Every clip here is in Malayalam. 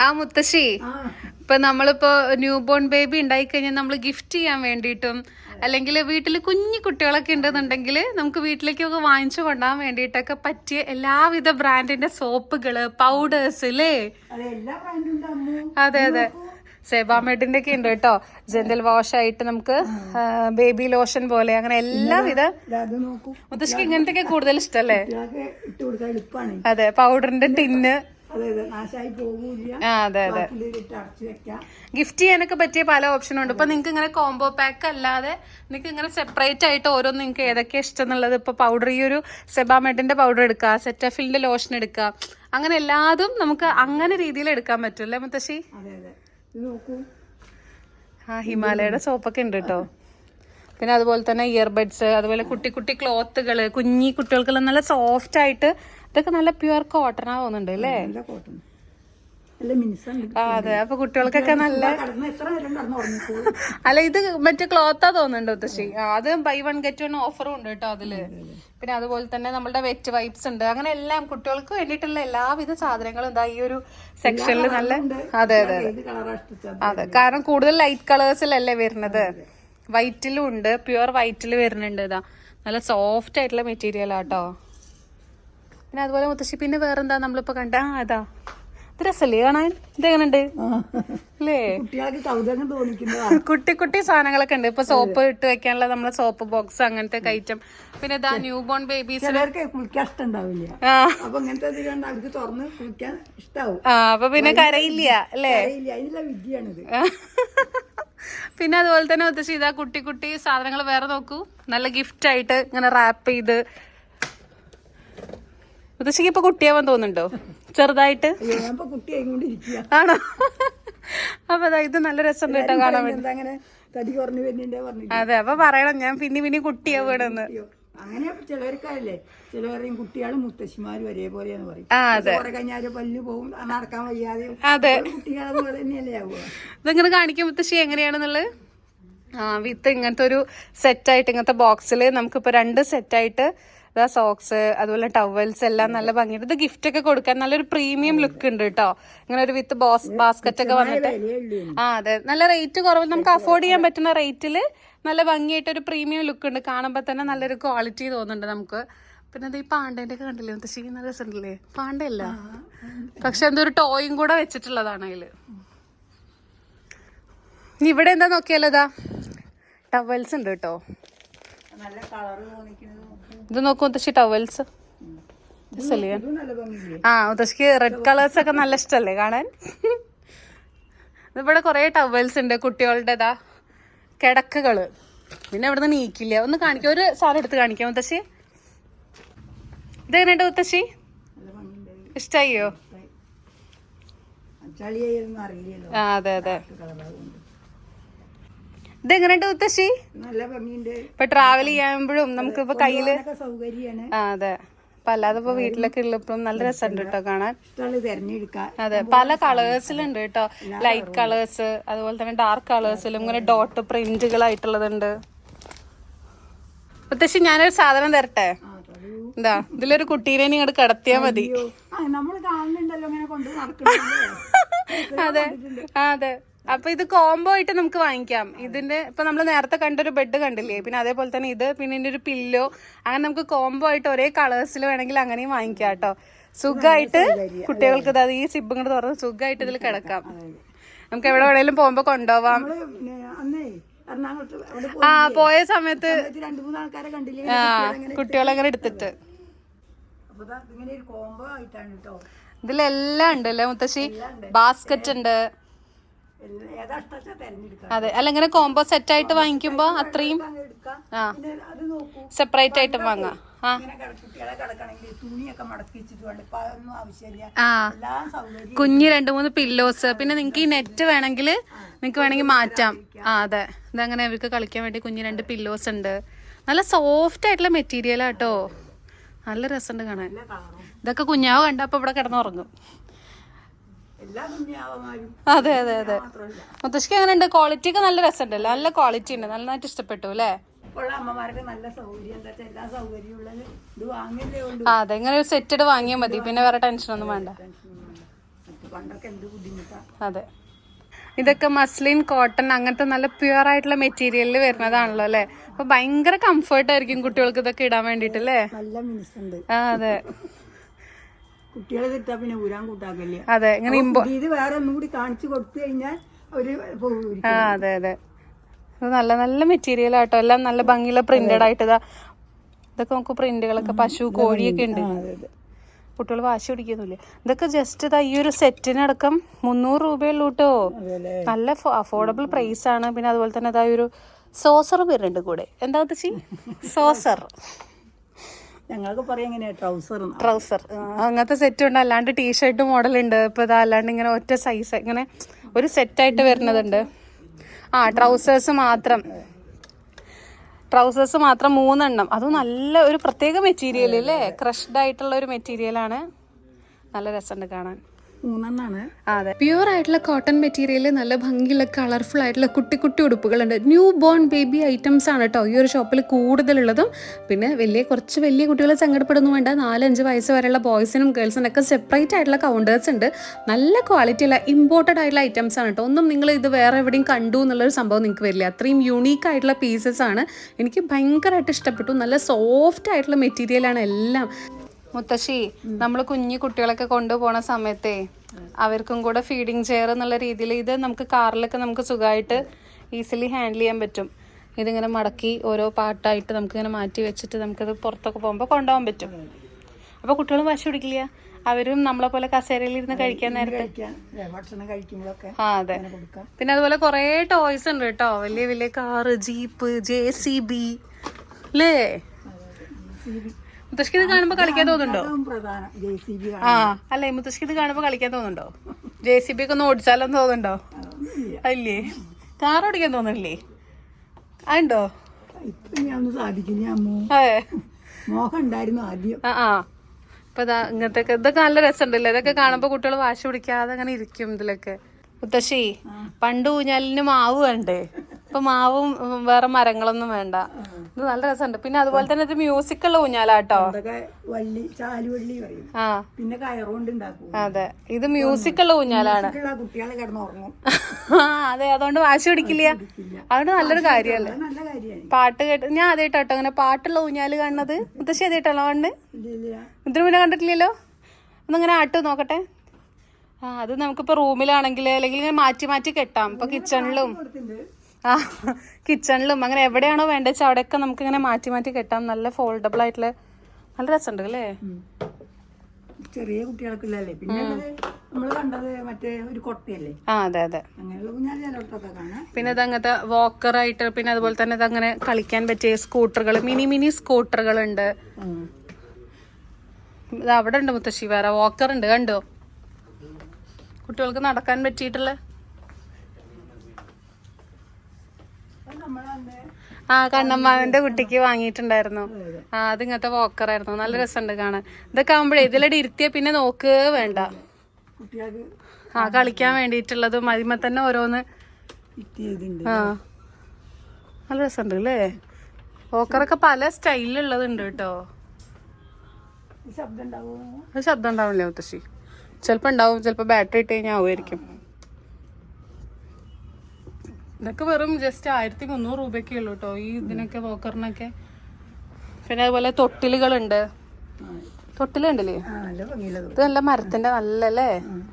ആ മുത്തശ്ശി, ഇപ്പൊ നമ്മളിപ്പോ ന്യൂ ബോൺ ബേബി ഉണ്ടായി കഴിഞ്ഞാൽ നമ്മൾ ഗിഫ്റ്റ് ചെയ്യാൻ വേണ്ടിയിട്ടും അല്ലെങ്കിൽ വീട്ടിൽ കുഞ്ഞു കുട്ടികളൊക്കെ ഉണ്ടെന്നുണ്ടെങ്കിൽ നമുക്ക് വീട്ടിലേക്കൊക്കെ വാങ്ങിച്ചു കൊണ്ടുപോകാൻ വേണ്ടിയിട്ടൊക്കെ പറ്റിയ എല്ലാവിധ ബ്രാൻഡിന്റെ സോപ്പുകള്, പൗഡേഴ്സ് അല്ലേ? അതെ അതെ, സെബാമെഡിന്റെ ഒക്കെ ഉണ്ട് കേട്ടോ. ജെന്റൽ വാഷ് ആയിട്ട് നമുക്ക് ബേബി ലോഷൻ പോലെ അങ്ങനെ എല്ലാവിധ. മുത്തശ്ശിക്ക് ഇങ്ങനത്തെ ഒക്കെ കൂടുതൽ ഇഷ്ടല്ലേ? അതെ, പൗഡറിന്റെ ടിന്ന്. അതെ അതെ, ഗിഫ്റ്റ് ചെയ്യാനൊക്കെ പറ്റിയ പല ഓപ്ഷനും ഉണ്ട്. ഇപ്പൊ നിങ്ങൾക്ക് ഇങ്ങനെ കോംബോ പാക്ക് അല്ലാതെ നിങ്ങൾക്ക് ഇങ്ങനെ സെപ്പറേറ്റ് ആയിട്ട് ഓരോന്നും നിങ്ങൾക്ക് ഏതൊക്കെയാ ഇഷ്ടം എന്നുള്ളത്. ഇപ്പൊ പൗഡർ, ഈ ഒരു സെബാമെഡിന്റെ പൗഡർ എടുക്കുക, സെറ്റാഫിലിന്റെ ലോഷൻ എടുക്കുക, അങ്ങനെ എല്ലാതും നമുക്ക് അങ്ങനെ രീതിയിൽ എടുക്കാൻ പറ്റും അല്ലേ മുത്തശ്ശി? ആ, ഹിമാലയയുടെ സോപ്പൊക്കെ ഉണ്ട് കേട്ടോ. പിന്നെ അതുപോലെ തന്നെ ഇയർബഡ്സ്, അതുപോലെ കുട്ടി കുട്ടി ക്ലോത്തുകള്, കുഞ്ഞി കുട്ടികൾക്കെല്ലാം നല്ല സോഫ്റ്റ് ആയിട്ട്, ഇതൊക്കെ നല്ല പ്യുവർ കോട്ടണാ തോന്നുന്നുണ്ട് അല്ലേ? അതെ, അപ്പൊ കുട്ടികൾക്കൊക്കെ നല്ല. അല്ല, ഇത് മറ്റേ ക്ലോത്താ തോന്നുന്നുണ്ട് മുത്തശ്ശി. അത് ബൈ 1 get 1 ഓഫറും ഉണ്ട് കേട്ടോ അതില്. പിന്നെ അതുപോലെ തന്നെ നമ്മളുടെ വെറ്റ് വൈപ്സ് ഉണ്ട്. അങ്ങനെ എല്ലാം കുട്ടികൾക്ക് വേണ്ടിയിട്ടുള്ള എല്ലാവിധ സാധനങ്ങളും എന്താ ഈ ഒരു സെക്ഷനിൽ നല്ല. അതെ അതെ അതെ, കാരണം കൂടുതൽ ലൈറ്റ് കളേഴ്സിലല്ലേ വരുന്നത്. വൈറ്റിലും ഉണ്ട്, പ്യുവർ വൈറ്റിൽ വരുന്നുണ്ട്. ഇതാ നല്ല സോഫ്റ്റ് ആയിട്ടുള്ള മെറ്റീരിയൽ ആട്ടോ. പിന്നെ അതുപോലെ മുത്തശ്ശി പിന്നെ വേറെന്താ നമ്മളിപ്പോ കണ്ട, അതാ ഇത് രസല്ലേ കാണാൻ? ഇതെങ്ങനെയുണ്ട് അല്ലേ? കുട്ടി കുട്ടി സാധനങ്ങളൊക്കെ ഉണ്ട്. ഇപ്പൊ സോപ്പ് ഇട്ട് വെക്കാനുള്ള നമ്മളെ സോപ്പ് ബോക്സ്, അങ്ങനത്തെ ഐറ്റം. പിന്നെ ഇതാ ന്യൂ ബോൺ ബേബീസ് അപ്പൊ പിന്നെ കരയില്ല അല്ലേ? പിന്നെ അതുപോലെ തന്നെ മുത്തശ്ശി ഇതാ കുട്ടി കുട്ടി സാധനങ്ങൾ വേറെ നോക്കൂ, നല്ല ഗിഫ്റ്റ് ആയിട്ട് ഇങ്ങനെ റാപ്പ് ചെയ്ത്. മുത്തശ്ശിക്ക് ഇപ്പൊ കുട്ടിയാവാൻ തോന്നുന്നുണ്ടോ ചെറുതായിട്ട്? ആണോ? അപ്പൊ ഇത് നല്ല രസം കേട്ടോ കാണാൻ വേണ്ടി. അതെ, അപ്പൊ പറയണം ഞാൻ പിന്നെ കുട്ടിയാവണമെന്ന്. അങ്ങനെ ചിലവർക്കല്ലേ, ചിലവരെയും കുട്ടികളും മുത്തശ്ശിമാരും ഒരേപോലെയാന്ന് പറയും. കഴിഞ്ഞാല് പല്ല് പോകും, നടക്കാൻ വയ്യാതെ. അതെ, കുട്ടികളെ തന്നെയല്ലേ ആവുക. ഇതെങ്ങനെ കാണിക്കും മുത്തശ്ശി എങ്ങനെയാണെന്നുള്ളത്? വിത്ത് ഇങ്ങനത്തെ ഒരു സെറ്റായിട്ട്, ഇങ്ങനത്തെ ബോക്സിൽ നമുക്കിപ്പോ 2 സെറ്റായിട്ട് ഇതാ സോക്സ്, അതുപോലെ ടവൽസ് എല്ലാം നല്ല ഭംഗിയുണ്ട്. ഇത് ഗിഫ്റ്റ് ഒക്കെ കൊടുക്കാൻ നല്ലൊരു പ്രീമിയം ലുക്ക് ഉണ്ട് കേട്ടോ. ഇങ്ങനെ ഒരു വിത്ത് ബാസ്ക്കറ്റ് ഒക്കെ വന്നിട്ട്. അതെ, നല്ല റേറ്റ് കുറവ്, നമുക്ക് അഫോർഡ് ചെയ്യാൻ പറ്റുന്ന റേറ്റില് നല്ല ഭംഗിയായിട്ട് ഒരു പ്രീമിയം ലുക്ക് ഉണ്ട്. കാണുമ്പോ തന്നെ നല്ലൊരു ക്വാളിറ്റി തോന്നുന്നുണ്ട് നമുക്ക്. പിന്നെ അത് ഈ പാണ്ടേന്റെ ഒക്കെ കണ്ടില്ലേ മുത്തശ്ശി? നല്ല രസമുണ്ടല്ലേ? പാണ്ടയല്ല, പക്ഷെ എന്തോ ഒരു ടോയും കൂടെ വെച്ചിട്ടുള്ളതാണ് അതില്. ഇവിടെ എന്താ നോക്കിയാലോ, ഇതാ ടവൽസ് ഉണ്ട് കേട്ടോ. ഇത് നോക്കൂ മുത്തശ്ശി, ടവൽസ്. ആ, മുത്തശ്ശിക്ക് റെഡ് കളേഴ്സ് ഒക്കെ നല്ല ഇഷ്ടല്ലേ കാണാൻ? ഇവിടെ കുറെ ടവൽസ് ഉണ്ട് കുട്ടികളുടേതാ, കിടക്കകള്. പിന്നെ ഇവിടെ നിന്ന് നീക്കില്ല. ഒന്ന് കാണിക്കാം, ഒരു സാധനം എടുത്ത് കാണിക്കാം മുത്തശ്ശി. ഇതെങ്ങനെയുണ്ട് മുത്തശ്ശി? ഇഷ്ടായോ? ആ അതെ അതെ, ഇതെങ്ങനെയുണ്ട് മുത്തശ്ശി? ഇപ്പൊ ട്രാവൽ ചെയ്യുമ്പോഴും നമുക്കിപ്പോ കയ്യില്. ആ അതെ, അപ്പൊ അല്ലാതെ ഇപ്പൊ വീട്ടിലൊക്കെ ഉള്ളപ്പോഴും നല്ല രസമുണ്ട് കേട്ടോ കാണാൻ. അതെ, പല കളേഴ്സിലുണ്ട് കേട്ടോ. ലൈറ്റ് കളേഴ്സ്, അതുപോലെ തന്നെ ഡാർക്ക് കളേഴ്സിലും ഇങ്ങനെ ഡോട്ട് പ്രിന്റുകളായിട്ടുള്ളതുണ്ട്. മുത്തശ്ശി ഞാനൊരു സാധനം തരട്ടെ? എന്താ, ഇതിലൊരു കുട്ടീനെ ഇങ്ങോട്ട് കിടത്തിയാ മതി. അതെ അതെ, അപ്പൊ ഇത് കോംബോ ആയിട്ട് നമുക്ക് വാങ്ങിക്കാം. ഇതിന്റെ ഇപ്പൊ നമ്മൾ നേരത്തെ കണ്ടൊരു ബെഡ് കണ്ടില്ലേ, പിന്നെ അതേപോലെ തന്നെ ഇത്, പിന്നെ ഇതിന്റെ ഒരു പില്ലോ, അങ്ങനെ നമുക്ക് കോംബോ ആയിട്ട് ഒരേ കളേഴ്സിൽ വേണമെങ്കിൽ അങ്ങനെയും വാങ്ങിക്കാം കേട്ടോ. സുഖമായിട്ട് കുട്ടികൾക്ക് ഇതാ ഈ സിബ് ഇങ്ങോട്ട് തുറന്ന് സുഖമായിട്ട് ഇതിൽ കിടക്കാം. നമുക്ക് എവിടെ വേണേലും പോകുമ്പോ കൊണ്ടുപോവാം. ആ, പോയ സമയത്ത് കുട്ടികളെങ്ങനെ എടുത്തിട്ട്. ഇതിലെല്ലാം ഉണ്ട് അല്ലേ മുത്തശ്ശി? ബാസ്ക്കറ്റ് ഉണ്ട്. അതെ, അല്ല ഇങ്ങനെ കോംബോ സെറ്റ് ആയിട്ട് വാങ്ങിക്കുമ്പോ അത്രയും സെപ്പറേറ്റ് ആയിട്ട് വാങ്ങാം. കുഞ്ഞ് 2-3 പില്ലോസ്, പിന്നെ നിങ്ങക്ക് ഈ നെറ്റ് വേണമെങ്കിൽ നിങ്ങക്ക് വേണമെങ്കിൽ മാറ്റാം. ആ അതെ, ഇതങ്ങനെ അവർക്ക് കളിക്കാൻ വേണ്ടി കുഞ്ഞ് 2 പില്ലോസ് ഉണ്ട്. നല്ല സോഫ്റ്റ് ആയിട്ടുള്ള മെറ്റീരിയൽ ആട്ടോ, നല്ല രസമുണ്ട് കാണാൻ. ഇതൊക്കെ കുഞ്ഞാവ് കണ്ടപ്പോ ഇവിടെ കിടന്നുറങ്ങും. അതെ അതെ അതെ, മുത്തശ്ശിക്ക് അങ്ങനെ ഉണ്ട്. ക്വാളിറ്റി ഒക്കെ നല്ല രസമുണ്ടല്ലോ, നല്ല ക്വാളിറ്റി ഉണ്ട്, നന്നായിട്ട് ഇഷ്ടപ്പെട്ടു അല്ലേ? അതെ, ഇങ്ങനെ ഒരു സെറ്റഡ് വാങ്ങിയാൽ മതി, പിന്നെ വേറെ ടെൻഷൻ ഒന്നും വേണ്ട. പണ്ടൊക്കെ എന്ത് ബുദ്ധിമുട്ടാ. അതെ, ഇതൊക്കെ മസ്ലിൻ, കോട്ടൺ അങ്ങനത്തെ നല്ല പ്യുവർ ആയിട്ടുള്ള മെറ്റീരിയലിൽ വരുന്നതാണല്ലോ അല്ലെ. അപ്പൊ ഭയങ്കര കംഫർട്ട് ആയിരിക്കും കുട്ടികൾക്ക് ഇതൊക്കെ ഇടാൻ വേണ്ടിട്ടല്ലേ. നല്ല മിനുസുണ്ട്. അതെ, കുട്ടികളെ തെറ്റാ പിന്നെ ഊരാൻ കൂട്ടാക്കില്ല. അതെ, ഇങ്ങനെ ഇത് വേറെ ഒന്നും കൂടി കാണിച്ചു കൊടുത്തു കഴിഞ്ഞാൽ അവര് പോകും. അതെ അതെ, ഇത് നല്ല നല്ല മെറ്റീരിയൽ ആട്ടോ, എല്ലാം നല്ല ഭംഗിയുള്ള പ്രിന്റഡ് ആയിട്ട്. ഇതൊക്കെ നമുക്ക് പ്രിന്റുകളൊക്കെ പശു, കോഴിയൊക്കെ ഉണ്ട്. കുട്ടികൾ വാശി പിടിക്കുന്നില്ലേ. ഇതൊക്കെ ജസ്റ്റ് ഈ ഒരു സെറ്റിനടക്കം 300 രൂപയുള്ളൂ കേട്ടോ. നല്ല അഫോർഡബിൾ പ്രൈസ് ആണ്. പിന്നെ അതുപോലെ തന്നെ അതായത് ഒരു സോസർ വരുന്നുണ്ട് കൂടെ. എന്താ സോസർ, ഞങ്ങൾക്ക് പറയാം എങ്ങനെയാ ട്രൗസർ അങ്ങനത്തെ സെറ്റും ഉണ്ട്. അല്ലാണ്ട് ടീഷർട്ട് മോഡൽ ഉണ്ട്. ഇപ്പൊ ഇതാ അല്ലാണ്ട് ഇങ്ങനെ ഒറ്റ സൈസ് ഇങ്ങനെ ഒരു സെറ്റായിട്ട് വരുന്നതുണ്ട്. ട്രൗസേഴ്സ് മാത്രം 3 എണ്ണം. അതും നല്ല ഒരു പ്രത്യേക മെറ്റീരിയൽ അല്ലേ, ക്രഷ്ഡ് ആയിട്ടുള്ള ഒരു മെറ്റീരിയലാണ്. നല്ല രസമുണ്ട് കാണാൻ. 3 എണ്ണമാണ്. അതെ, പ്യൂർ ആയിട്ടുള്ള കോട്ടൺ മെറ്റീരിയൽ, നല്ല ഭംഗിയുള്ള കളർഫുൾ ആയിട്ടുള്ള കുട്ടി കുട്ടി ഉടുപ്പുകളുണ്ട്. ന്യൂ ബോൺ ബേബി ഐറ്റംസ് ആണ് കേട്ടോ ഈ ഒരു ഷോപ്പിൽ കൂടുതലുള്ളതും. പിന്നെ കുറച്ച് വലിയ കുട്ടികളെ സങ്കടപ്പെടുന്നു വേണ്ട, 4-5 വയസ്സ് വരെയുള്ള ബോയ്സിനും ഗേൾസിനും ഒക്കെ സെപ്പറേറ്റ് ആയിട്ടുള്ള കൗണ്ടേഴ്സ് ഉണ്ട്. നല്ല ക്വാളിറ്റി ഉള്ള ഇമ്പോർട്ടഡ് ആയിട്ടുള്ള ഐറ്റംസ് ആണ് കേട്ടോ. ഒന്നും നിങ്ങൾ ഇത് വേറെ എവിടെയും കണ്ടു എന്നുള്ളൊരു സംഭവം നിങ്ങൾക്ക് വരില്ല. അത്രയും യൂണീക്ക് ആയിട്ടുള്ള പീസസ് ആണ്. എനിക്ക് ഭയങ്കരമായിട്ട് ഇഷ്ടപ്പെട്ടു. നല്ല സോഫ്റ്റ് ആയിട്ടുള്ള മെറ്റീരിയലാണ് എല്ലാം. മുത്തശ്ശി, നമ്മൾ കുഞ്ഞു കുട്ടികളൊക്കെ കൊണ്ടുപോണ സമയത്തെ അവർക്കും കൂടെ ഫീഡിങ് ചെയർ എന്നുള്ള രീതിയിൽ ഇത് നമുക്ക് കാറിലൊക്കെ നമുക്ക് സുഖമായിട്ട് ഈസിലി ഹാൻഡിൽ ചെയ്യാൻ പറ്റും. ഇതിങ്ങനെ മടക്കി ഓരോ പാർട്ടായിട്ട് നമുക്കിങ്ങനെ മാറ്റി വെച്ചിട്ട് നമുക്കത് പുറത്തൊക്കെ പോകുമ്പോൾ കൊണ്ടുപോകാൻ പറ്റും. അപ്പോൾ കുട്ടികളും വാശി പിടിക്കില്ല. അവരും നമ്മളെ പോലെ കസേരയിൽ ഇരുന്ന് കഴിക്കാൻ നേരത്തെ ഭക്ഷണം കഴിക്കുമ്പോഴൊക്കെ. അതെ, പിന്നെ അതുപോലെ കുറേ ടോയ്സ് ഉണ്ട് കേട്ടോ. വലിയ വലിയ കാറ്, ജീപ്പ്, JCB അല്ലേ. മുത്തശ്ശിക്ക് ഇത് കാണുമ്പോ കളിക്കാൻ തോന്നുന്നുണ്ടോ? അല്ലേ മുത്തശ്ശിക്ക് ഇത് കാണുമ്പോ കളിക്കാൻ തോന്നുന്നുണ്ടോ? JCB ഒക്കെ ഒന്ന് ഓടിച്ചാലോന്ന് തോന്നുന്നുണ്ടോ? അല്ലേ, കാർ ഓടിക്കാൻ തോന്നുന്നില്ലേ? അതുണ്ടോ? അതെ, മോഹം ഉണ്ടായിരുന്നു ആദ്യം. ഇപ്പൊ ഇതൊക്കെ നല്ല രസമുണ്ടല്ലേ. ഇതൊക്കെ കാണുമ്പോ കുട്ടികൾ വാശി പിടിക്കാതെ അങ്ങനെ ഇരിക്കും ഇതിലൊക്കെ. മുത്തശ്ശി, പണ്ട് ഊഞ്ഞാലിന് മാവ് വേണ്ടേ, ഇപ്പൊ മാവും വേറെ മരങ്ങളൊന്നും വേണ്ട. ഇത് നല്ല രസമുണ്ട്. പിന്നെ അതുപോലെ തന്നെ ഇത് മ്യൂസിക്കുള്ള ഊഞ്ഞാലാട്ടോ. പിന്നെ കയറുകൊണ്ട് ഉണ്ടാക്കും. അതെ, ഇത് മ്യൂസിക്കുള്ള ഊഞ്ഞാലാണ്. കുട്ടികളെ കിടന്നുറങ്ങും. അതെ, അതുകൊണ്ട് വാശി പിടിക്കില്ല. അതുകൊണ്ട് നല്ലൊരു കാര്യല്ലേ. പാട്ട് കേട്ട് ഞാൻ ആദ്യമായിട്ടോ അങ്ങനെ പാട്ടുള്ള ഊഞ്ഞാല് കാണുന്നത്. മുത്തശ്ശി ആദ്യമായിട്ടാണോ കണ്ട്? ഇതിനു മുന്നേ കണ്ടിട്ടില്ലല്ലോ. ഒന്നിങ്ങനെ ആട്ട് നോക്കട്ടെ. അത് നമുക്കിപ്പോ റൂമിലാണെങ്കിൽ അല്ലെങ്കിൽ ഇങ്ങനെ മാറ്റി മാറ്റി കെട്ടാം. ഇപ്പൊ കിച്ചണിലും അങ്ങനെ എവിടെയാണോ വേണ്ടത് വെച്ചാൽ അവിടെയൊക്കെ നമുക്ക് ഇങ്ങനെ മാറ്റി മാറ്റി കെട്ടാം. നല്ല ഫോൾഡബിൾ ആയിട്ടുള്ള നല്ല രസമുണ്ട് അല്ലേ. ചെറിയ കുട്ടികൾക്കുള്ളല്ലേ. പിന്നെ നമ്മള് കണ്ടത് മറ്റേ ഒരു കൊട്ടയല്ലേ. അതെ അതെ, അങ്ങനെയുള്ള കുഞ്ഞാലൊക്കെ കാണാം. പിന്നെ ഇതങ്ങനത്തെ വാക്കറായിട്ട്, പിന്നെ അതുപോലെ തന്നെ ഇതങ്ങനെ കളിക്കാൻ പറ്റിയ സ്കൂട്ടറുകൾ, മിനി സ്കൂട്ടറുകൾ ഉണ്ട്. ഇത് അവിടെ ഉണ്ട് മുത്തശ്ശി, വേറെ വാക്കർ ഉണ്ട് കണ്ടോ, കുട്ടികൾക്ക് നടക്കാൻ പറ്റിയിട്ടുള്ള. കണ്ണമ്മാവിന്റെ കുട്ടിക്ക് വാങ്ങിയിട്ടുണ്ടായിരുന്നു. അത് ഇങ്ങനത്തെ വാക്കറായിരുന്നു. നല്ല രസമുണ്ട് കാണാൻ. ഇതൊക്കെ ആകുമ്പോഴേ ഇതിലൂടെ ഇരുത്തിയ പിന്നെ നോക്ക് വേണ്ട. കളിക്കാൻ വേണ്ടിയിട്ടുള്ളതും അതിമ തന്നെ ഓരോന്ന്. നല്ല രസമുണ്ട് അല്ലേ. വാക്കറൊക്കെ പല സ്റ്റൈലിലുള്ളതുണ്ട് കേട്ടോ. ശബ്ദം ഉണ്ടാവില്ലേ മുത്തശ്ശി? ചിലപ്പോ ഉണ്ടാവും, ചിലപ്പോ ബാറ്ററി ഇട്ട് കഴിഞ്ഞാൽ ആവുമായിരിക്കും. ഇതൊക്കെ വെറും ജസ്റ്റ് 1300 രൂപയൊക്കെ ഉള്ളു കേട്ടോ ഈ ഇതിനൊക്കെ, വോക്കറിനൊക്കെ. പിന്നെ അതുപോലെ തൊട്ടിലുകളുണ്ട്. തൊട്ടിലുണ്ടല്ലേ, ഇത് നല്ല മരത്തിന്റെ നല്ലല്ലേ,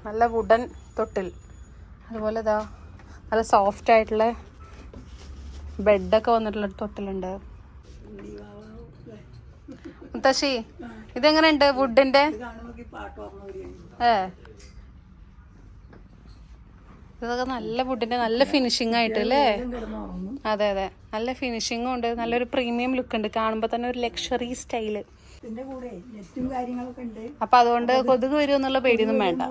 നല്ല വുഡൻ തൊട്ടിൽ. അതുപോലെ ഇതാ നല്ല സോഫ്റ്റ് ആയിട്ടുള്ള ബെഡൊക്കെ വന്നിട്ടുള്ള തൊട്ടിലുണ്ട്. മുത്തശ്ശി, ഇതെങ്ങനെയുണ്ട് വുഡിന്റെ? ഇതൊക്കെ നല്ല വുഡിന്റെ നല്ല ഫിനിഷിംഗ് ആയിട്ട് അല്ലേ. അതെ അതെ, നല്ല ഫിനിഷിംഗും ഉണ്ട്, നല്ലൊരു പ്രീമിയം ലുക്ക് ഉണ്ട്. കാണുമ്പോ തന്നെ ഒരു ലക്ഷറി സ്റ്റൈല്. അപ്പൊ അതുകൊണ്ട് കൊതുക് വരും എന്നുള്ള പേടിയൊന്നും വേണ്ട.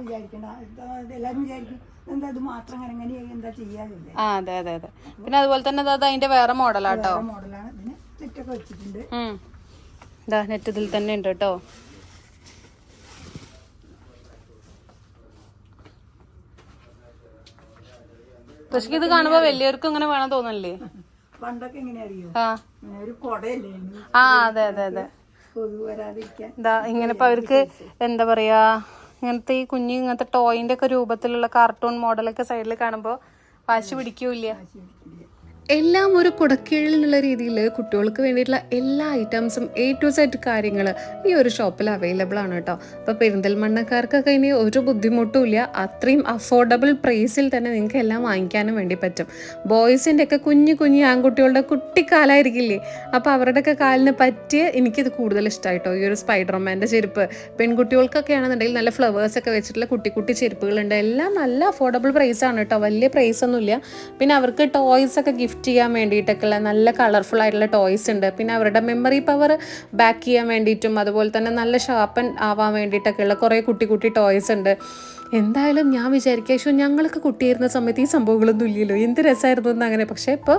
അതെ അതെ അതെ. പിന്നെ അതുപോലെ തന്നെ അതിന്റെ വേറെ മോഡലാട്ടോ. നെറ്റ് ഇതിൽ തന്നെ ഉണ്ട് കേട്ടോ. പക്ഷെ ഇത് കാണുമ്പോ വലിയവർക്കും ഇങ്ങനെ വേണം തോന്നല്ലേ. പണ്ടൊക്കെ എങ്ങനെ അറിയോ, അതെ അതെ അതെ. ഇതാ ഇങ്ങനെ ഇപ്പൊ അവർക്ക് എന്താ പറയാ, ഇങ്ങനത്തെ ഈ ഇങ്ങനത്തെ ടോയിന്റെ ഒക്കെ രൂപത്തിലുള്ള കാർട്ടൂൺ മോഡലൊക്കെ സൈഡിൽ കാണുമ്പോൾ വാശി പിടിക്കൂല. എല്ലാം ഒരു കുടക്കീഴിൽ എന്നുള്ള രീതിയിൽ കുട്ടികൾക്ക് വേണ്ടിയിട്ടുള്ള എല്ലാ ഐറ്റംസും A to Z കാര്യങ്ങൾ ഈ ഒരു ഷോപ്പിൽ അവൈലബിൾ ആണ് കേട്ടോ. അപ്പോൾ പെരിന്തൽമണ്ണക്കാർക്കൊക്കെ ഇനി ഒരു ബുദ്ധിമുട്ടും ഇല്ല, അത്രയും അഫോർഡബിൾ പ്രൈസിൽ തന്നെ നിങ്ങൾക്ക് എല്ലാം വാങ്ങിക്കാനും വേണ്ടി പറ്റും. ബോയ്സിൻ്റെ ഒക്കെ കുഞ്ഞു ആൺകുട്ടികളുടെ കുട്ടിക്കാലായിരിക്കില്ലേ, അപ്പോൾ അവരുടെയൊക്കെ കാലിന് പറ്റിയ എനിക്കിത് കൂടുതൽ ഇഷ്ടമായിട്ടോ ഈ ഒരു സ്പൈഡർമാൻ്റെ ചെരുപ്പ്. പെൺകുട്ടികൾക്കൊക്കെ ആണെന്നുണ്ടെങ്കിൽ നല്ല ഫ്ലവേഴ്സൊക്കെ വെച്ചിട്ടുള്ള കുട്ടി ചെരുപ്പുകളുണ്ട്. എല്ലാം നല്ല അഫോർഡബിൾ പ്രൈസാണ് കേട്ടോ, വലിയ പ്രൈസ് ഒന്നുമില്ല. പിന്നെ അവർക്ക് ടോയ്സ് ഒക്കെ ഗിഫ്റ്റ് ചെയ്യാൻ വേണ്ടിയിട്ടൊക്കെയുള്ള നല്ല കളർഫുൾ ആയിട്ടുള്ള ടോയ്സ് ഉണ്ട്. പിന്നെ അവരുടെ മെമ്മറി പവർ ബാക്ക് ചെയ്യാൻ വേണ്ടിയിട്ടും അതുപോലെ തന്നെ നല്ല ഷാർപ്പൻ ആവാൻ വേണ്ടിയിട്ടൊക്കെയുള്ള കുറേ കുട്ടി ടോയ്സ് ഉണ്ട്. എന്തായാലും ഞാൻ വിചാരിക്കുക ഞങ്ങളൊക്കെ കുട്ടിയായിരുന്ന സമയത്ത് ഈ സംഭവങ്ങളൊന്നും ഇല്ലല്ലോ, എന്ത് രസമായിരുന്നു എന്ന് അങ്ങനെ. പക്ഷേ ഇപ്പോൾ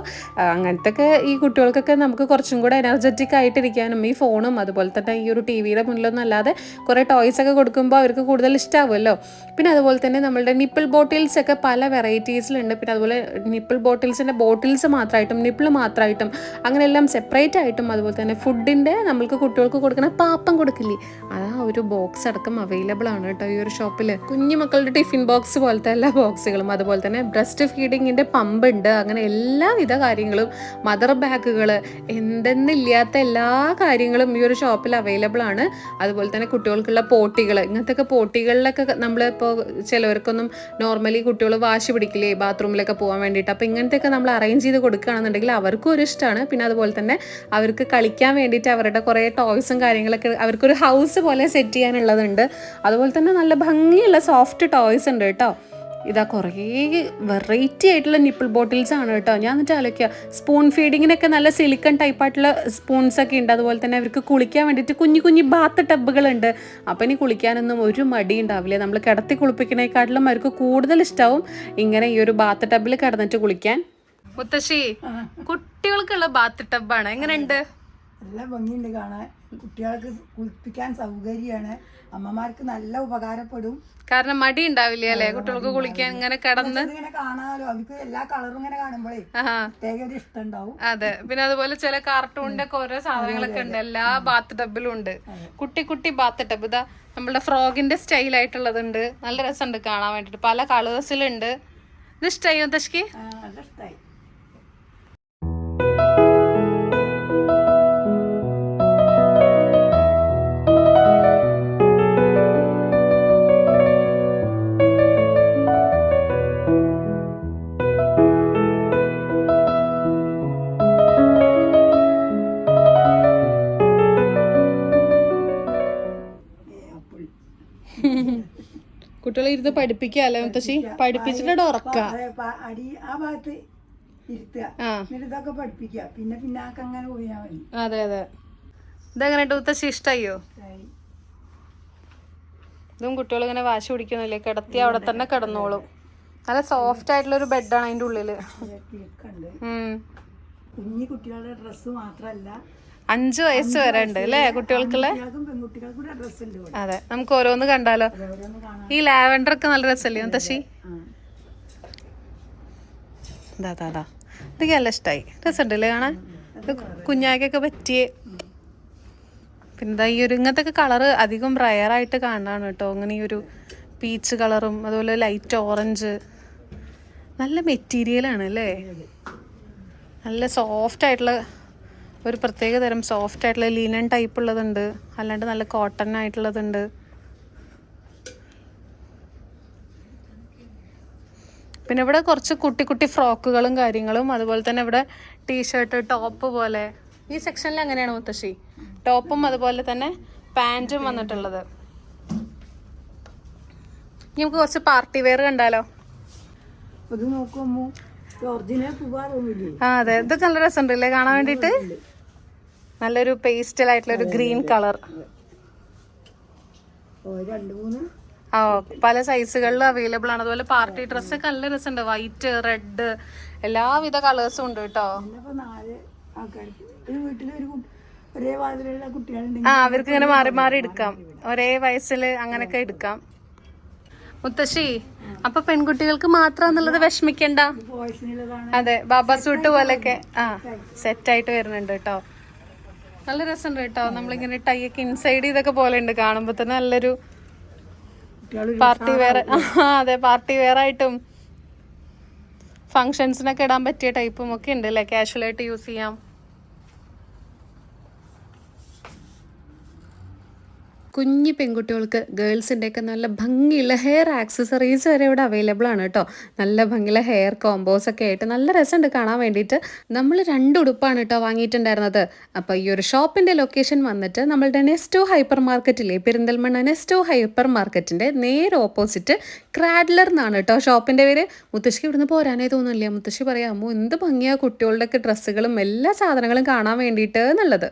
അങ്ങനത്തെ ഒക്കെ ഈ കുട്ടികൾക്കൊക്കെ നമുക്ക് കുറച്ചും കൂടെ എനർജറ്റിക് ആയിട്ടിരിക്കാനും ഈ ഫോണും അതുപോലെ തന്നെ ഈ ഒരു TV-യുടെ മുന്നിലൊന്നും അല്ലാതെ കുറേ ടോയ്സൊക്കെ കൊടുക്കുമ്പോൾ അവർക്ക് കൂടുതൽ ഇഷ്ടമാവുമല്ലോ. പിന്നെ അതുപോലെ തന്നെ നമ്മളുടെ നിപ്പിൾ ബോട്ടിൽസ് ഒക്കെ പല വെറൈറ്റീസിലുണ്ട്. പിന്നെ അതുപോലെ നിപ്പിൾ ബോട്ടിൽസിൻ്റെ ബോട്ടിൽസ് മാത്രമായിട്ടും നിപ്പിൾ മാത്രമായിട്ടും അങ്ങനെ എല്ലാം സെപ്പറേറ്റ് ആയിട്ടും അതുപോലെ തന്നെ ഫുഡിൻ്റെ നമ്മൾക്ക് കുട്ടികൾക്ക് കൊടുക്കുന്ന പാപ്പം കൊടുക്കില്ലേ, ആ ഒരു ബോക്സ് അടക്കം അവൈലബിൾ ആണ് കേട്ടോ ഈ ഒരു ഷോപ്പിൽ. കുഞ്ഞു മക്കളുടെ ടിഫിൻ ബോക്സ് പോലത്തെ എല്ലാ ബോക്സുകളും അതുപോലെ തന്നെ ബ്രസ്റ്റ് ഫീഡിങ്ങിൻ്റെ പമ്പ് ഉണ്ട്. അങ്ങനെ എല്ലാവിധ കാര്യങ്ങളും മദർ ബാഗുകൾ എന്തെന്നില്ലാത്ത എല്ലാ കാര്യങ്ങളും ഈ ഒരു ഷോപ്പിൽ അവൈലബിൾ ആണ്. അതുപോലെ തന്നെ കുട്ടികൾക്കുള്ള പോട്ടികൾ, ഇങ്ങനത്തെ പോട്ടികളിലൊക്കെ നമ്മളിപ്പോൾ ചിലവർക്കൊന്നും നോർമലി കുട്ടികൾ വാശി പിടിക്കില്ലേ ബാത്റൂമിലൊക്കെ പോകാൻ വേണ്ടിയിട്ട്, അപ്പോൾ ഇങ്ങനത്തെയൊക്കെ നമ്മൾ അറേഞ്ച് ചെയ്ത് കൊടുക്കുകയാണെന്നുണ്ടെങ്കിൽ അവർക്കും ഒരു ഇഷ്ടമാണ്. പിന്നെ അതുപോലെ തന്നെ അവർക്ക് കളിക്കാൻ വേണ്ടിയിട്ട് അവരുടെ കുറേ ടോയ്സും കാര്യങ്ങളൊക്കെ അവർക്കൊരു ഹൗസ് പോലെ സെറ്റ് ചെയ്യാനുള്ളതുണ്ട്. അതുപോലെ തന്നെ നല്ല ഭംഗിയുള്ള സോഫ്റ്റ് ടോയ്സ് ഉണ്ട് കേട്ടോ. ഇതാ കുറേ വെറൈറ്റി ആയിട്ടുള്ള നിപ്പിൾ ബോട്ടിൽസ് ആണ് കേട്ടോ. ഞാൻ എന്നിട്ട് ആലോചിക്കുക, സ്പൂൺ ഫീഡിങ്ങിനൊക്കെ നല്ല സിലിക്കൺ ടൈപ്പായിട്ടുള്ള സ്പൂൺസൊക്കെ ഉണ്ട്. അതുപോലെ തന്നെ അവർക്ക് കുളിക്കാൻ വേണ്ടിയിട്ട് കുഞ്ഞു ബാത്ത് ടബുകളുണ്ട്. അപ്പം ഇനി കുളിക്കാനൊന്നും ഒരു മടി ഉണ്ടാവില്ല. നമ്മൾ കിടത്തി കുളിപ്പിക്കണേക്കാട്ടിലും അവർക്ക് കൂടുതൽ ഇഷ്ടമാവും ഇങ്ങനെ ഈ ഒരു ബാത്ത് ടബിൽ കിടന്നിട്ട് കുളിക്കാൻ. മുത്തശ്ശി, കുട്ടികൾക്കുള്ള ബാത്ത് ടബാണ്, എങ്ങനെയുണ്ട്? നല്ല ഭംഗിയുണ്ട് കാണാൻ, കുട്ടികൾക്ക് കുളിപ്പിക്കാൻ സൗകര്യമാണ്, അമ്മമാർക്ക് നല്ല ഉപകാരപ്പെടും. കാരണം മടി ഉണ്ടാവില്ല അല്ലെ കുട്ടികൾക്ക് കുളിക്കാൻ ഇങ്ങനെ കിടന്ന് ഇങ്ങനെ കാണാലോ, അവർക്ക് എല്ലാ കളറും ഇങ്ങനെ കാണുമ്പോഴേ പ്രത്യേക ഒരു ഇഷ്ടം ഉണ്ടാവും. അതെ, പിന്നെ അതുപോലെ ചില കാർട്ടൂണിന്റെ ഒക്കെ ഓരോ സാധനങ്ങളൊക്കെ ഉണ്ട് എല്ലാ ബാത്ത് ടബിലും ഉണ്ട്. കുട്ടി ബാത്ത് ടബ്, ഇതാ നമ്മളുടെ ഫ്രോഗിന്റെ സ്റ്റൈൽ ആയിട്ടുള്ളതുണ്ട്. നല്ല രസമുണ്ട് കാണാൻ വേണ്ടിട്ട്, പല കളേഴ്സിലുണ്ട്. ഇത് ഇഷ്ടമായി മുത്തശ്ശിക്ക്? നല്ല ഇഷ്ടമായി. കുട്ടികളെ ഇരുന്ന് പഠിപ്പിക്കല്ലേ മുത്തശ്ശി? പഠിപ്പിച്ചിട്ട് ഉറക്കുക, അടി ആ ഭാഗത്ത് ഇരുത്തുക, എന്നിട്ട് ഇതൊക്കെ പഠിപ്പിക്കുക, പിന്നെ അങ്ങനെ പോയാൽ മതി. അതെ. ഇതെങ്ങനെ മുത്തശ്ശി ഇഷ്ടായോ? ഇതും കുട്ടികൾ ഇങ്ങനെ വാശി പിടിക്കുന്നില്ലേ, കിടത്തി അവിടെ തന്നെ കിടന്നോളും. നല്ല സോഫ്റ്റ് ആയിട്ടുള്ള ഒരു ബെഡാണ് അതിന്റെ ഉള്ളില്. കുഞ്ഞു കുട്ടികളുടെ ഡ്രസ്സ് മാത്രല്ല 5 വയസ്സ് വരെ ഉണ്ട് അല്ലേ കുട്ടികൾക്കുള്ള? അതെ, നമുക്ക് ഓരോന്ന് കണ്ടാലോ. ഈ ലാവൻഡർ ഒക്കെ നല്ല രസമല്ലേ മുത്തശ്ശി? ഇതാ ഇതൊക്കെ നല്ല ഇഷ്ടമായി, രസമുണ്ടല്ലേ കാണാൻ, കുഞ്ഞാക്കൊക്കെ പറ്റിയേ. പിന്നെ ഈ ഒരു ഇങ്ങനത്തെ ഒക്കെ കളറ് അധികം റയറായിട്ട് കാണാണ് കേട്ടോ. അങ്ങനെ ഈ ഒരു പീച്ച് കളറും അതുപോലെ ലൈറ്റ് ഓറഞ്ച്, നല്ല മെറ്റീരിയലാണ് അല്ലേ, നല്ല സോഫ്റ്റ് ആയിട്ടുള്ള ഒരു പ്രത്യേക തരം സോഫ്റ്റ് ആയിട്ടുള്ള ലീനൻ ടൈപ്പ് ഉള്ളതുണ്ട്, അല്ലാണ്ട് നല്ല കോട്ടൺ ആയിട്ടുള്ളതുണ്ട്. പിന്നെ ഇവിടെ കുറച്ച് കുട്ടി ഫ്രോക്കുകളും കാര്യങ്ങളും, അതുപോലെ തന്നെ ഇവിടെ ടീഷർട്ട് ടോപ്പ് പോലെ ഈ സെക്ഷനിൽ അങ്ങനെയാണ് മുത്തശ്ശി, ടോപ്പും അതുപോലെ തന്നെ പാൻറ്റും വന്നിട്ടുള്ളത്. നമുക്ക് കുറച്ച് പാർട്ടി വെയർ കണ്ടാലോ? അതെ, ഇതൊക്കെ നല്ല രസമുണ്ടല്ലേ കാണാൻ വേണ്ടിട്ട്. നല്ലൊരു പേസ്റ്റൽ ആയിട്ടുള്ള ഒരു ഗ്രീൻ കളർ. പല സൈസുകളിലും അവൈലബിൾ ആണ്. അതുപോലെ പാർട്ടി ഡ്രസ്സൊക്കെ നല്ല രസമുണ്ട്, വൈറ്റ് റെഡ് എല്ലാവിധ കളേഴ്സും ഉണ്ട് കേട്ടോ. അവർക്ക് ഇങ്ങനെ മാറി എടുക്കാം, ഒരേ വയസ്സിൽ അങ്ങനെയൊക്കെ എടുക്കാം. മുത്തശ്ശി, അപ്പൊ പെൺകുട്ടികൾക്ക് മാത്രാന്നുള്ളത് വിഷമിക്കണ്ട. അതെ, ബാബ സൂട്ട് പോലൊക്കെ സെറ്റ് ആയിട്ട് വരുന്നുണ്ട് കേട്ടോ. നല്ല രസമുണ്ട് കേട്ടോ. നമ്മളിങ്ങനെ ടൈ ഒക്കെ ഇൻസൈഡ് ഇതൊക്കെ പോലെ ഉണ്ട്, കാണുമ്പോ തന്നെ നല്ലൊരു കുട്ടികൾ പാർട്ടി വെയർ, അതെ പാർട്ടി വെയർ ആയിട്ടും ഫങ്ഷൻസിനൊക്കെ ഇടാൻ പറ്റിയ ടൈപ്പും ഒക്കെ ഉണ്ട് അല്ലേ, കാഷ്വലായിട്ട് യൂസ് ചെയ്യാം. കുഞ്ഞു പെൺകുട്ടികൾക്ക് ഗേൾസിൻ്റെയൊക്കെ നല്ല ഭംഗിയുള്ള ഹെയർ ആക്സസറീസ് വരെ ഇവിടെ അവൈലബിൾ ആണ് കേട്ടോ. നല്ല ഭംഗിയുള്ള ഹെയർ കോമ്പോസ് ഒക്കെ ആയിട്ട് നല്ല രസമുണ്ട് കാണാൻ വേണ്ടിയിട്ട്. നമ്മൾ 2 ഉടുപ്പാണ് കേട്ടോ വാങ്ങിയിട്ടുണ്ടായിരുന്നത്. അപ്പോൾ ഈ ഒരു ഷോപ്പിൻ്റെ ലൊക്കേഷൻ വന്നിട്ട് നമ്മളുടെ നെസ്റ്റോ ഹൈപ്പർ മാർക്കറ്റില്ലേ, പെരിന്തൽമണ്ണ നെസ്റ്റോ ഹൈപ്പർ മാർക്കറ്റിൻ്റെ നേരെ ഓപ്പോസിറ്റ് ക്രാഡ്ലർ എന്നാണ് കേട്ടോ ഷോപ്പിൻ്റെ പേര്. മുത്തശ്ശിക്ക് ഇവിടുന്ന് പോരാനേ തോന്നുന്നില്ല. മുത്തശ്ശി പറയാമോ എന്ത് ഭംഗിയാണ് കുട്ടികളുടെയൊക്കെ ഡ്രസ്സുകളും എല്ലാ സാധനങ്ങളും കാണാൻ വേണ്ടിയിട്ട് എന്നുള്ളത്.